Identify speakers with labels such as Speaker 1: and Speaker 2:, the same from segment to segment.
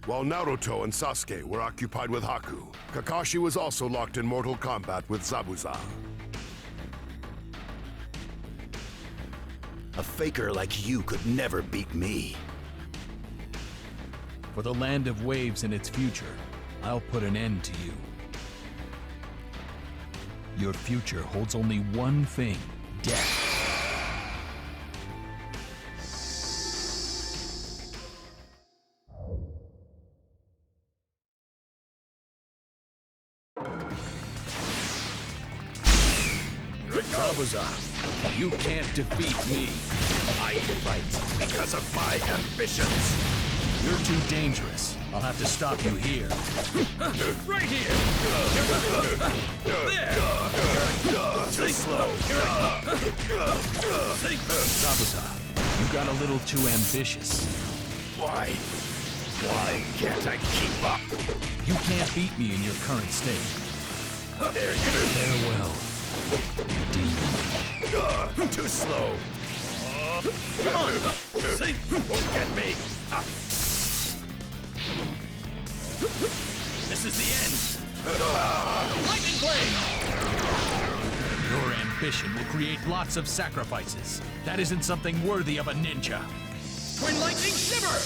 Speaker 1: While Naruto and Sasuke were occupied with Haku, Kakashi was also locked in mortal combat with Zabuza.
Speaker 2: A faker like you could never beat me.
Speaker 3: For the land of waves and its future, I'll put an end to you. Your future holds only one thing: death.
Speaker 2: Zabuza,
Speaker 3: You can't defeat me.
Speaker 2: I fight because of my ambitions.
Speaker 3: You're too dangerous. I'll have to stop you here.
Speaker 2: Right here! There! Too slow!
Speaker 3: Zabuza, you got a little too ambitious.
Speaker 2: Why? Why can't I keep up?
Speaker 3: You can't beat me in your current state. Farewell, demon.
Speaker 2: Too slow! Come on! See? Won't get me! This is the end! Lightning Blade!
Speaker 3: Your ambition will create lots of sacrifices. That isn't something worthy of a ninja.
Speaker 2: Twin Lightning Shiver!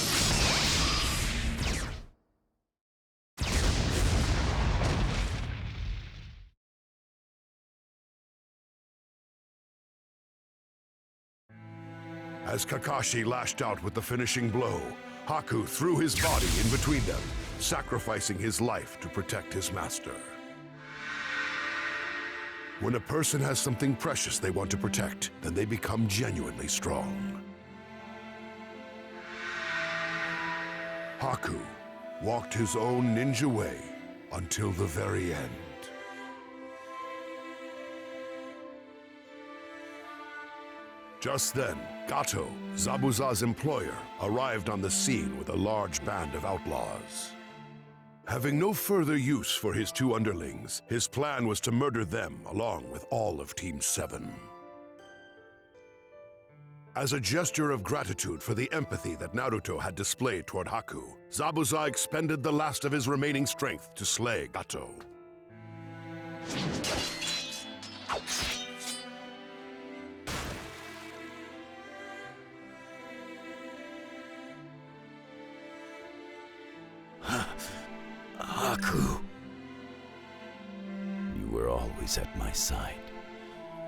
Speaker 1: As Kakashi lashed out with the finishing blow, Haku threw his body in between them, sacrificing his life to protect his master. When a person has something precious they want to protect, then they become genuinely strong. Haku walked his own ninja way until the very end. Just then, Gato, Zabuza's employer, arrived on the scene with a large band of outlaws. Having no further use for his two underlings, his plan was to murder them along with all of Team 7. As a gesture of gratitude for the empathy that Naruto had displayed toward Haku, Zabuza expended the last of his remaining strength to slay Gato.
Speaker 2: Haku. You were always at my side.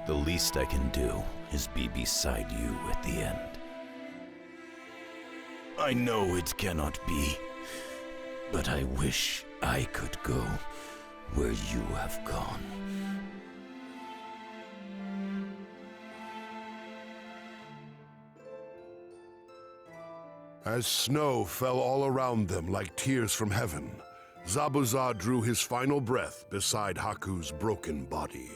Speaker 2: The least I can do is be beside you at the end. I know it cannot be, but I wish I could go where you have gone.
Speaker 1: As snow fell all around them like tears from heaven, Zabuza drew his final breath beside Haku's broken body.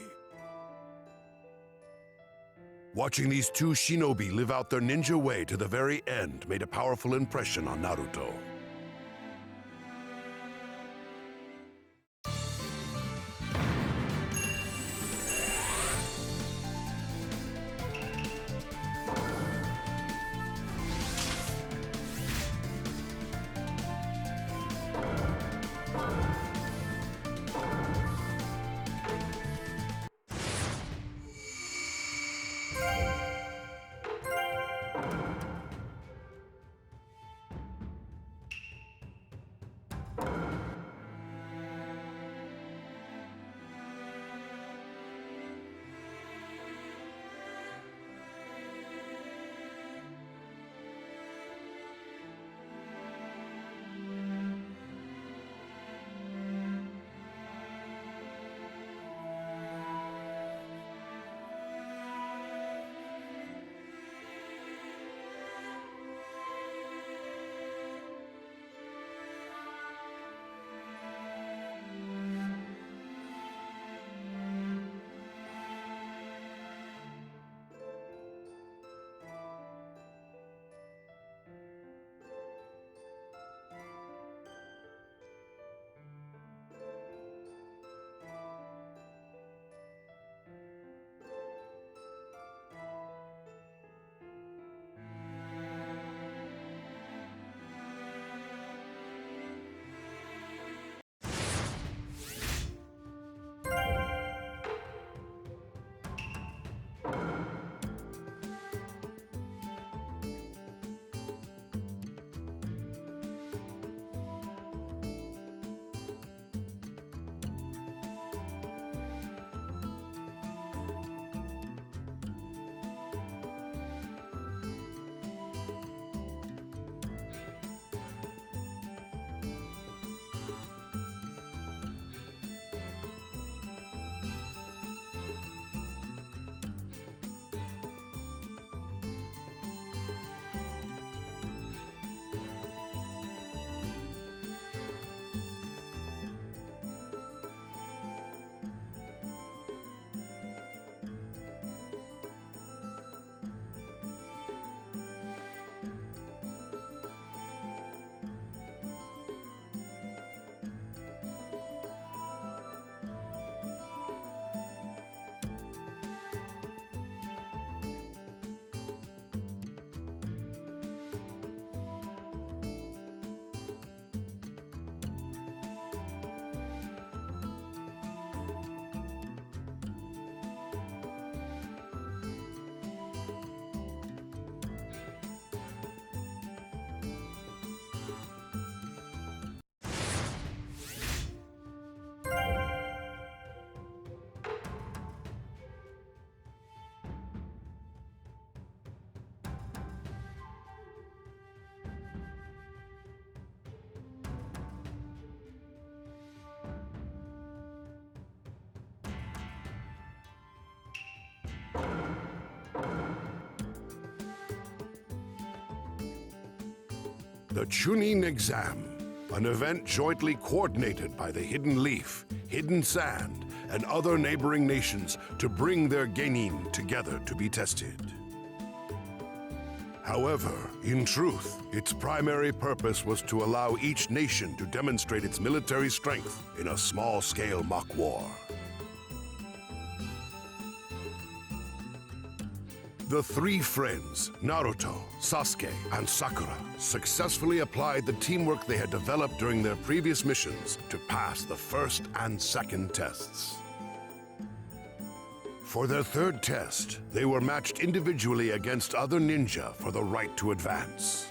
Speaker 1: Watching these two shinobi live out their ninja way to the very end made a powerful impression on Naruto. The Chunin Exam, an event jointly coordinated by the Hidden Leaf, Hidden Sand, and other neighboring nations to bring their genin together to be tested. However, in truth, its primary purpose was to allow each nation to demonstrate its military strength in a small-scale mock war. The three friends, Naruto, Sasuke, and Sakura, successfully applied the teamwork they had developed during their previous missions to pass the first and second tests. For their third test, they were matched individually against other ninja for the right to advance.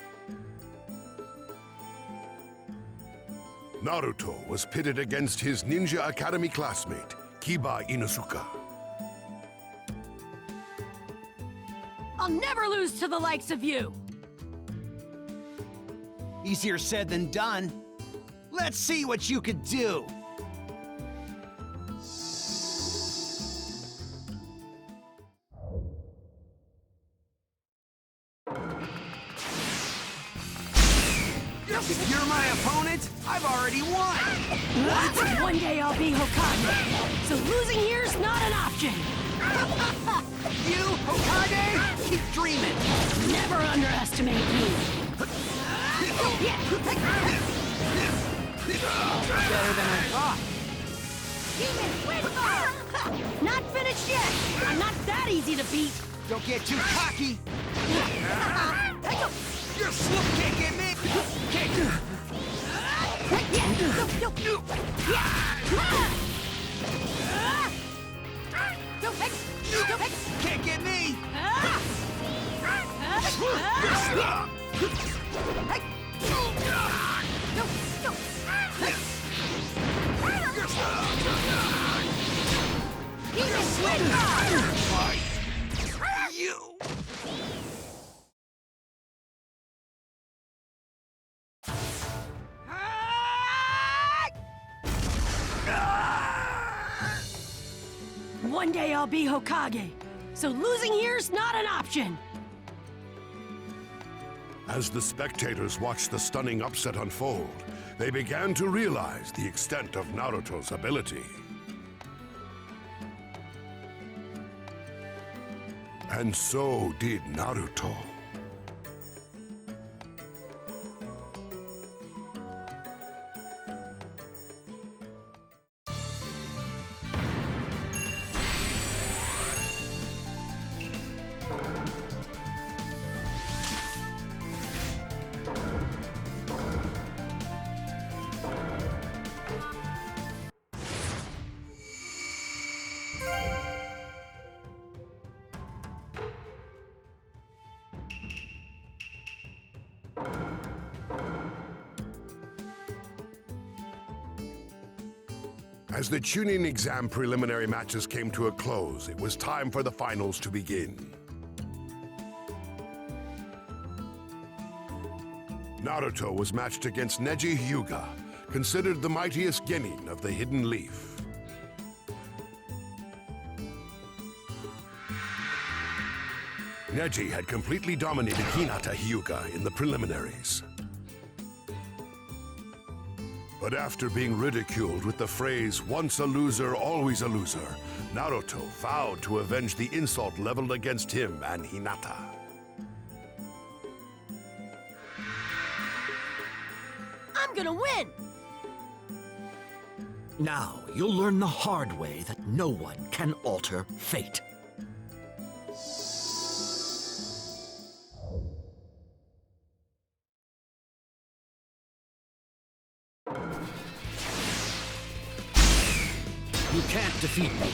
Speaker 1: Naruto was pitted against his Ninja Academy classmate, Kiba Inuzuka.
Speaker 4: I'll never lose to the likes of you!
Speaker 5: Easier said than done. Let's see what you could do. If you're my opponent, I've already won!
Speaker 4: What? One day I'll be Hokage, so losing here's not an option!
Speaker 5: You, Hokage, keep dreaming!
Speaker 4: Never underestimate me!
Speaker 5: Better than I thought.
Speaker 4: Not finished yet! I'm not that easy to beat!
Speaker 5: Don't get too cocky! Your sloop can't get me! Can't get me! You!
Speaker 4: One day I'll be Hokage, so losing here's not an option!
Speaker 1: As the spectators watched the stunning upset unfold, they began to realize the extent of Naruto's ability. And so did Naruto. As the Chunin Exam preliminary matches came to a close, it was time for the finals to begin. Naruto was matched against Neji Hyuga, considered the mightiest genin of the Hidden Leaf. Neji had completely dominated Hinata Hyuga in the preliminaries. But after being ridiculed with the phrase, "once a loser, always a loser," Naruto vowed to avenge the insult leveled against him and Hinata.
Speaker 4: I'm gonna win!
Speaker 6: Now, you'll learn the hard way that no one can alter fate. You can't defeat me.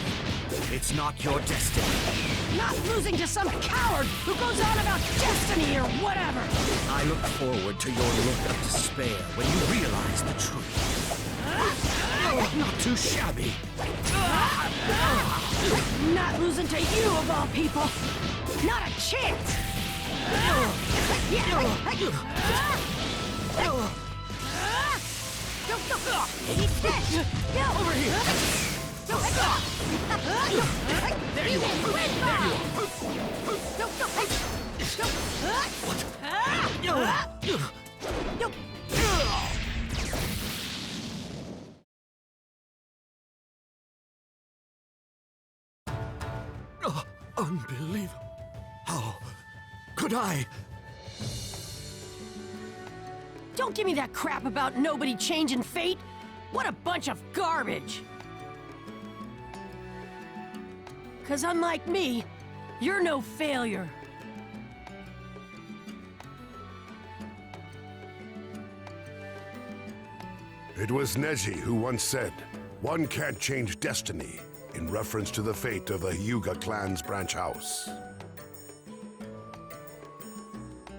Speaker 6: It's not your destiny.
Speaker 4: Not losing to some coward who goes on about destiny or whatever!
Speaker 6: I look forward to your look of despair when you realize the truth. Not too shabby.
Speaker 4: Not losing to you of all people! Not a chance! Eat this! Over here!
Speaker 6: There you are.
Speaker 4: Yup.
Speaker 6: Unbelievable. How could I?
Speaker 4: Don't give me that crap about nobody changing fate. What a bunch of garbage. 'Cause unlike me, you're no failure.
Speaker 1: It was Neji who once said, "One can't change destiny," in reference to the fate of the Hyuga clan's branch house.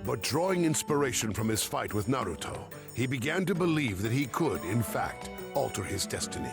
Speaker 1: But drawing inspiration from his fight with Naruto, he began to believe that he could, in fact, alter his destiny.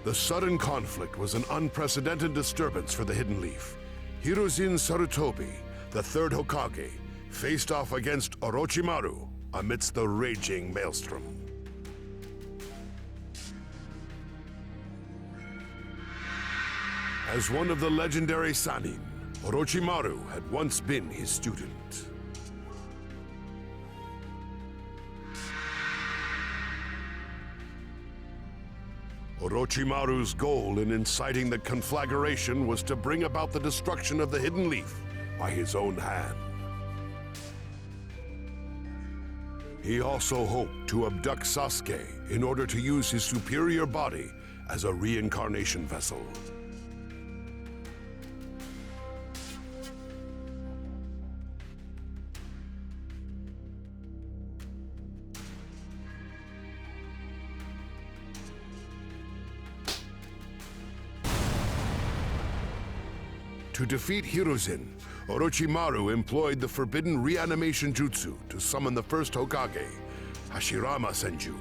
Speaker 1: The sudden conflict was an unprecedented disturbance for the Hidden Leaf. Hiruzen Sarutobi, the third Hokage, faced off against Orochimaru amidst the raging maelstrom. As one of the legendary Sannin, Orochimaru had once been his student. Orochimaru's goal in inciting the conflagration was to bring about the destruction of the Hidden Leaf by his own hand. He also hoped to abduct Sasuke in order to use his superior body as a reincarnation vessel. To defeat Hiruzen, Orochimaru employed the forbidden reanimation jutsu to summon the first Hokage, Hashirama Senju,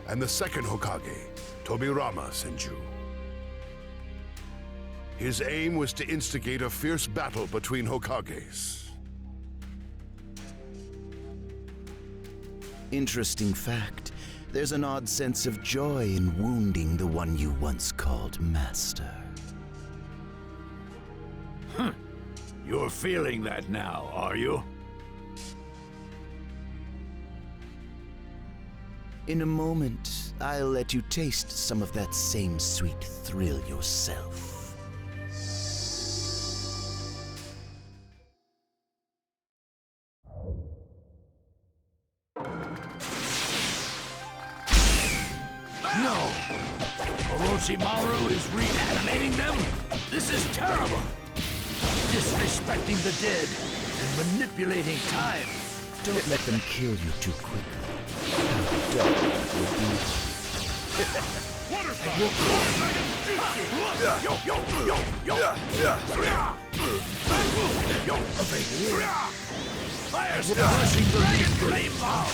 Speaker 1: and the second Hokage, Tobirama Senju. His aim was to instigate a fierce battle between Hokages.
Speaker 2: Interesting fact. There's an odd sense of joy in wounding the one you once called master.
Speaker 7: You're feeling that now, are you?
Speaker 6: In a moment, I'll let you taste some of that same sweet thrill yourself.
Speaker 7: No! Orochimaru is reanimating them? This is terrible! Disrespecting the dead and manipulating time.
Speaker 6: Don't let them kill you too quickly. How dull it would be.
Speaker 7: Fire crushing the flame bomb!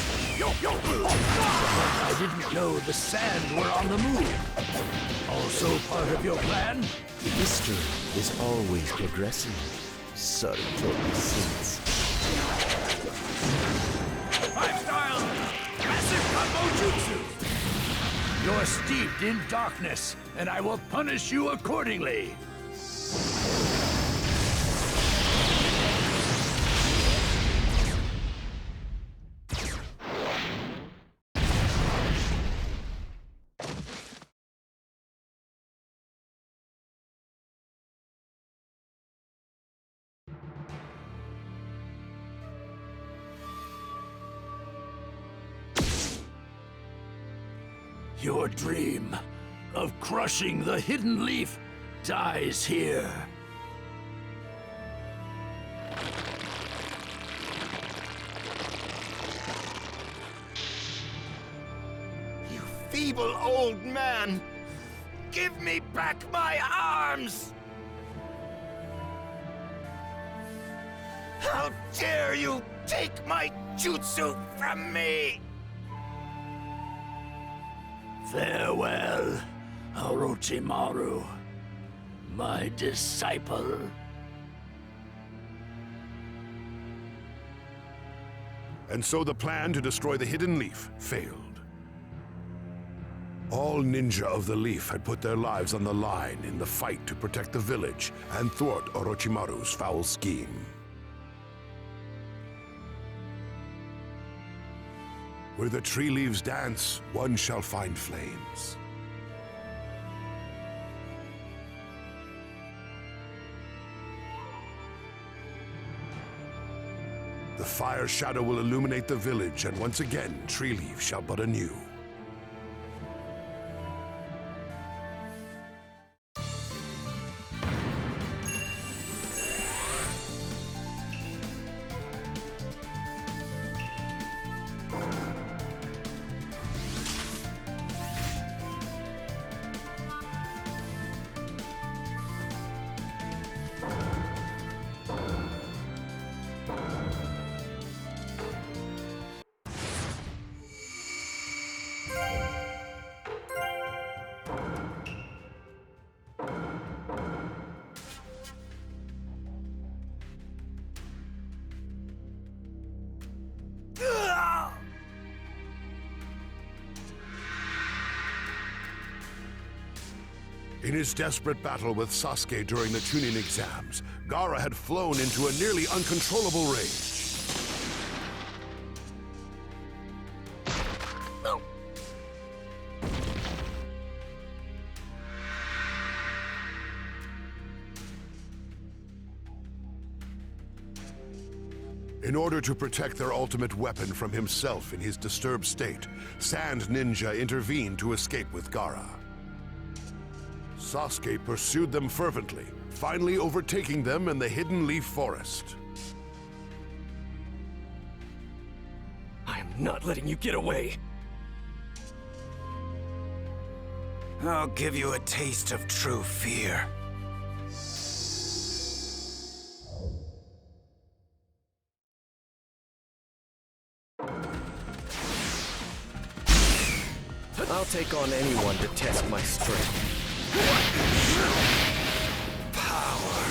Speaker 7: I didn't know the sand were on the move. Also part of your plan?
Speaker 6: History is always progressing. Sorry for my sins.
Speaker 7: 5-style massive combo jutsu! You're steeped in darkness, and I will punish you accordingly. Your dream of crushing the hidden leaf dies here.
Speaker 6: You feeble old man! Give me back my arms! How dare you take my jutsu from me!
Speaker 7: Farewell, Orochimaru, my disciple.
Speaker 1: And so the plan to destroy the hidden leaf failed. All ninja of the leaf had put their lives on the line in the fight to protect the village and thwart Orochimaru's foul scheme. Where the tree leaves dance, one shall find flames. The fire shadow will illuminate the village, and once again, Tree Leaf shall bud anew. In his desperate battle with Sasuke during the Chunin exams, Gaara had flown into a nearly uncontrollable rage. In order to protect their ultimate weapon from himself in his disturbed state, Sand Ninja intervened to escape with Gaara. Sasuke pursued them fervently, finally overtaking them in the Hidden Leaf Forest.
Speaker 8: I am not letting you get away.
Speaker 5: I'll give you a taste of true fear.
Speaker 8: I'll take on anyone to test my strength.
Speaker 5: Power.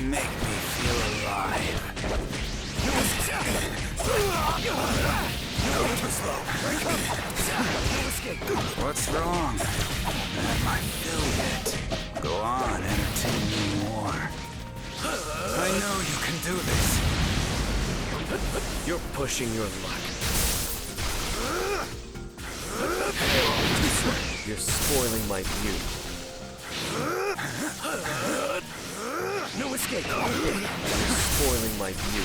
Speaker 5: Make me feel alive. What's wrong? Am I filled yet? Go on, entertain me more. I know you can do this.
Speaker 8: You're pushing your luck. You're spoiling my view.
Speaker 6: No escape.
Speaker 8: You're spoiling my view.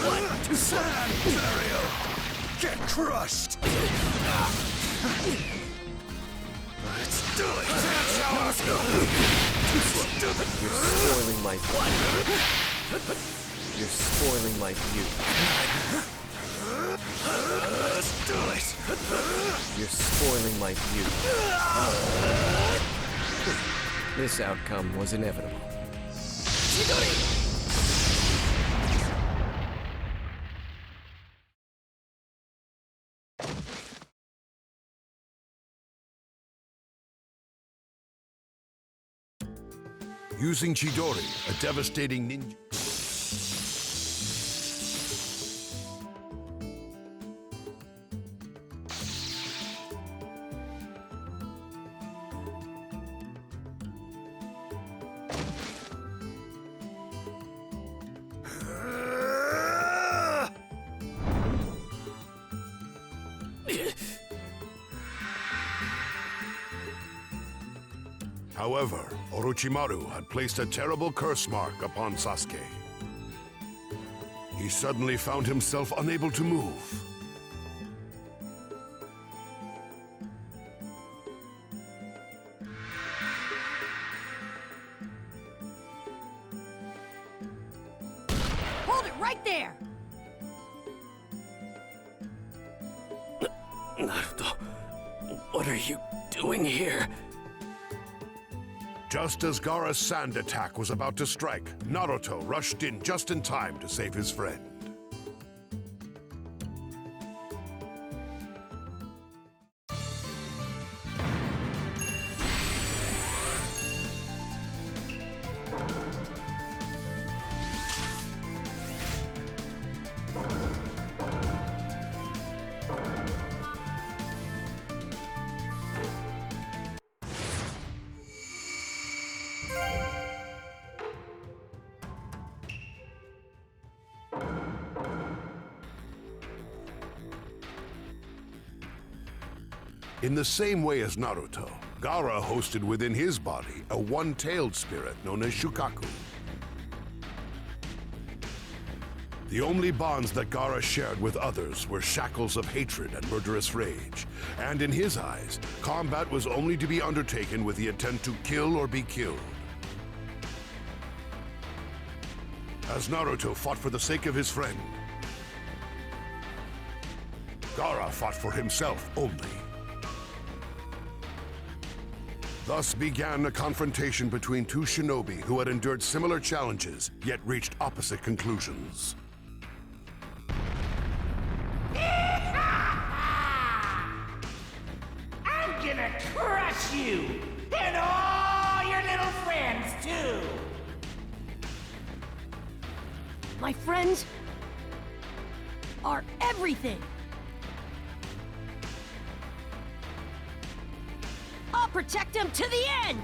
Speaker 6: One, two, scenario. Get crushed. Let's do it. Let's go.
Speaker 8: You're spoiling my view. You're spoiling my view.
Speaker 6: Let's do it.
Speaker 8: You're spoiling my view. This outcome was inevitable.
Speaker 1: Using Chidori, a devastating ninja. However, Orochimaru had placed a terrible curse mark upon Sasuke. He suddenly found himself unable to move.
Speaker 4: Hold it right there!
Speaker 8: Naruto, what are you doing here?
Speaker 1: Just as Gaara's sand attack was about to strike, Naruto rushed in just in time to save his friend. In the same way as Naruto, Gaara hosted within his body a one-tailed spirit known as Shukaku. The only bonds that Gaara shared with others were shackles of hatred and murderous rage, and in his eyes, combat was only to be undertaken with the intent to kill or be killed. As Naruto fought for the sake of his friend, Gaara fought for himself only. Thus began a confrontation between two shinobi who had endured similar challenges, yet reached opposite conclusions.
Speaker 9: I'm gonna crush you! And all your little friends, too!
Speaker 4: My friends are everything! I'll protect them to the end!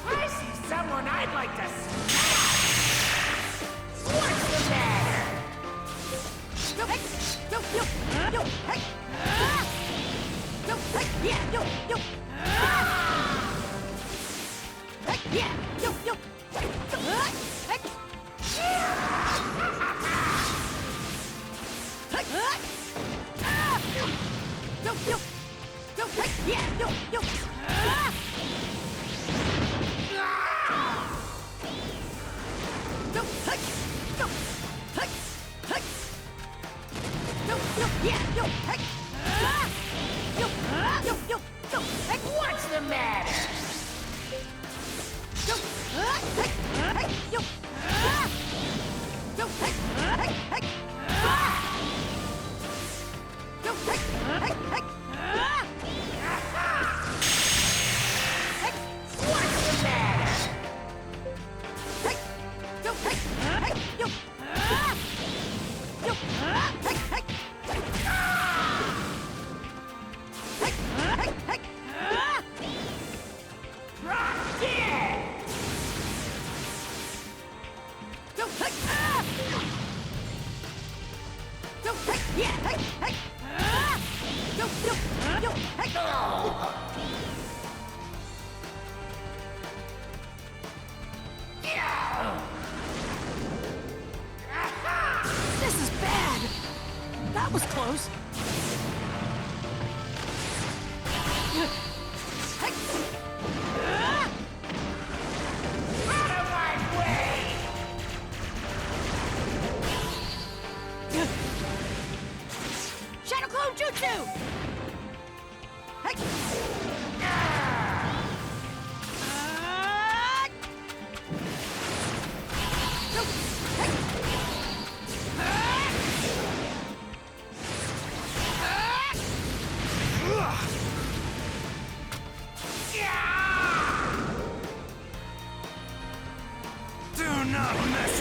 Speaker 9: I see someone I'd like to smash! What's the matter?
Speaker 4: Yo, hey! Yo, yo! Yo, hey! Yo, hey! Yeah, yo, yo! Hey, yeah! Yo, yo! Hey! Yo, yo! Yo, hey! Yeah, yo, yo! Yo, hey! Yo, hey! Hey! Yo, yo, yeah, yo, hey! Yo, yo, yo, yo, hey!
Speaker 9: What's the matter?
Speaker 4: Yo, hey, hey, yo, yo, hey, hey, hey,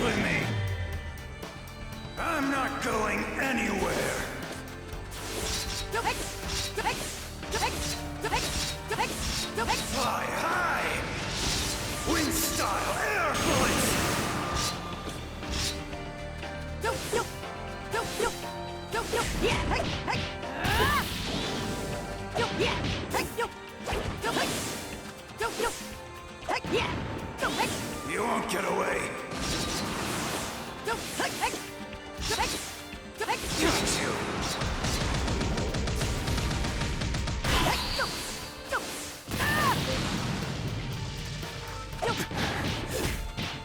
Speaker 5: with me! I'm not going anywhere! Fly high! Wind style air bullets! You won't get away! Got you!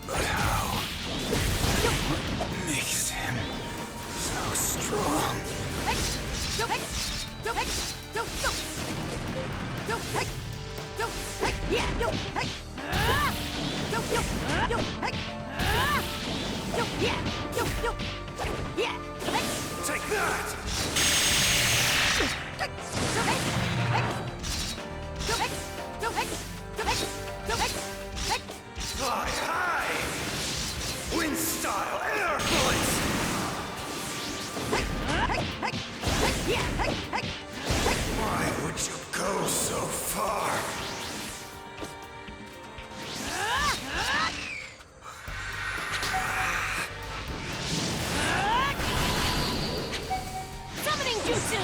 Speaker 5: But how? What makes him so strong? Take that! Fly high! Wind style air bullets! Why would you go so far?
Speaker 4: Summoning jutsu!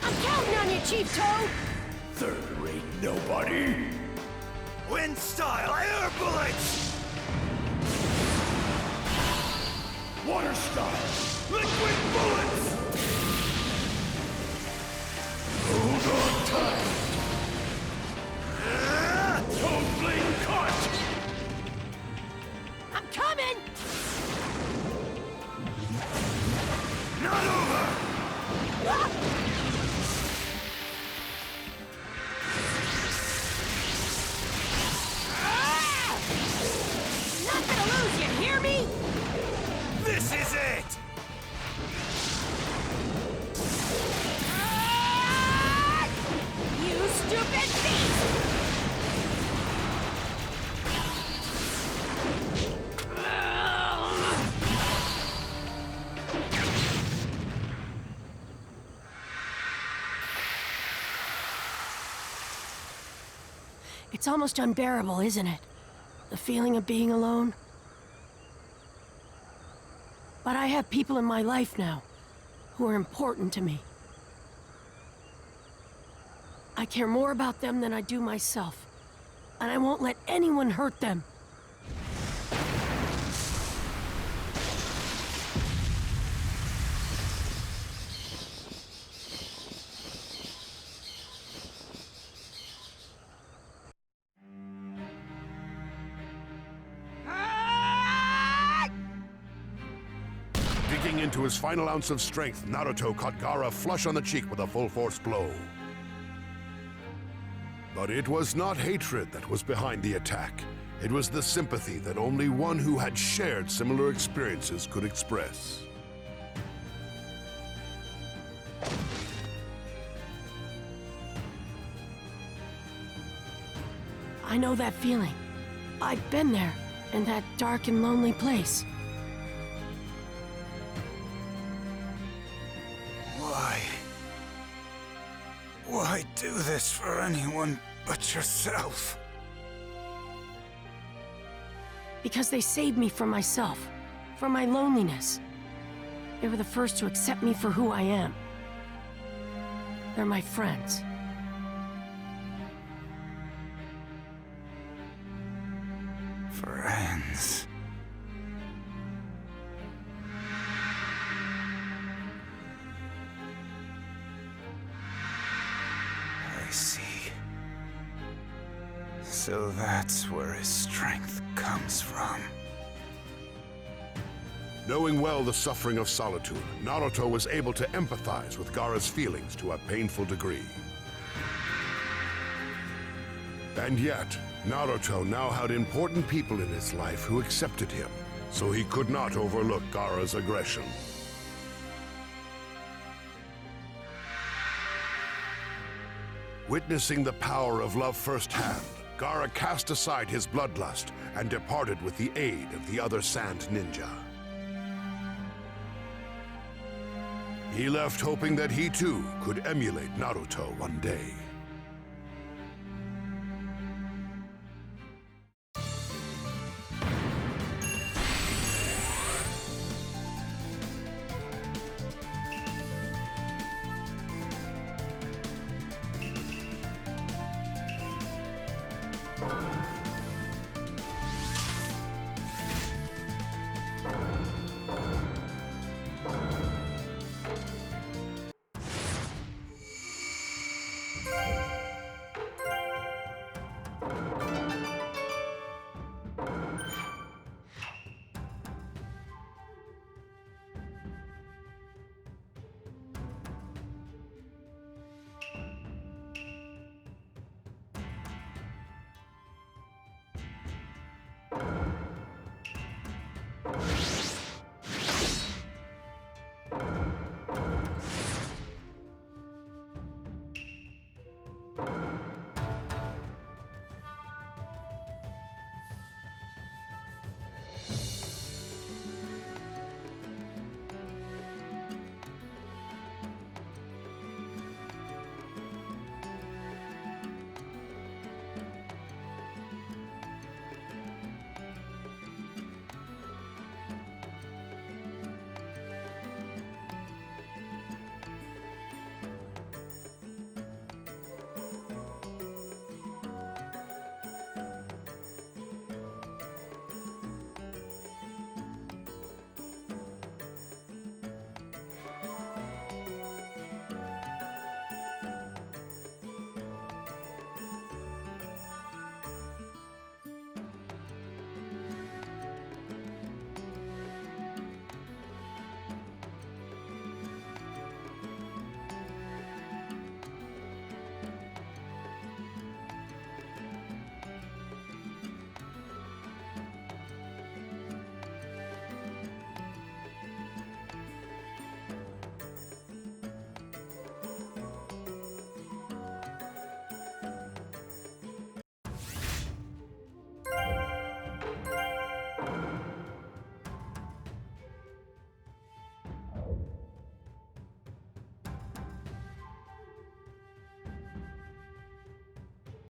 Speaker 4: I'm counting on you, Chief Toe!
Speaker 7: Third-rate nobody.
Speaker 5: Wind style air bullets!
Speaker 7: Water style. Liquid bullets. Hold on tight. Toad blade cut.
Speaker 4: I'm coming!
Speaker 5: Not over!
Speaker 4: Not gonna lose, you hear me?
Speaker 5: This is it!
Speaker 4: You stupid beast! It's almost unbearable, isn't it? The feeling of being alone. But I have people in my life now who are important to me. I care more about them than I do myself, and I won't let anyone hurt them.
Speaker 1: Digging into his final ounce of strength, Naruto caught Gaara flush on the cheek with a full-force blow. But it was not hatred that was behind the attack. It was the sympathy that only one who had shared similar experiences could express.
Speaker 4: I know that feeling. I've been there, in that dark and lonely place.
Speaker 5: Why? Why do this for anyone but yourself?
Speaker 4: Because they saved me from myself, from my loneliness. They were the first to accept me for who I am. They're my friends.
Speaker 5: Friends. I see. So that's where his strength comes from.
Speaker 1: Knowing well the suffering of solitude, Naruto was able to empathize with Gaara's feelings to a painful degree. And yet, Naruto now had important people in his life who accepted him, so he could not overlook Gaara's aggression. Witnessing the power of love firsthand, Gaara cast aside his bloodlust and departed with the aid of the other Sand Ninja. He left hoping that he too could emulate Naruto one day.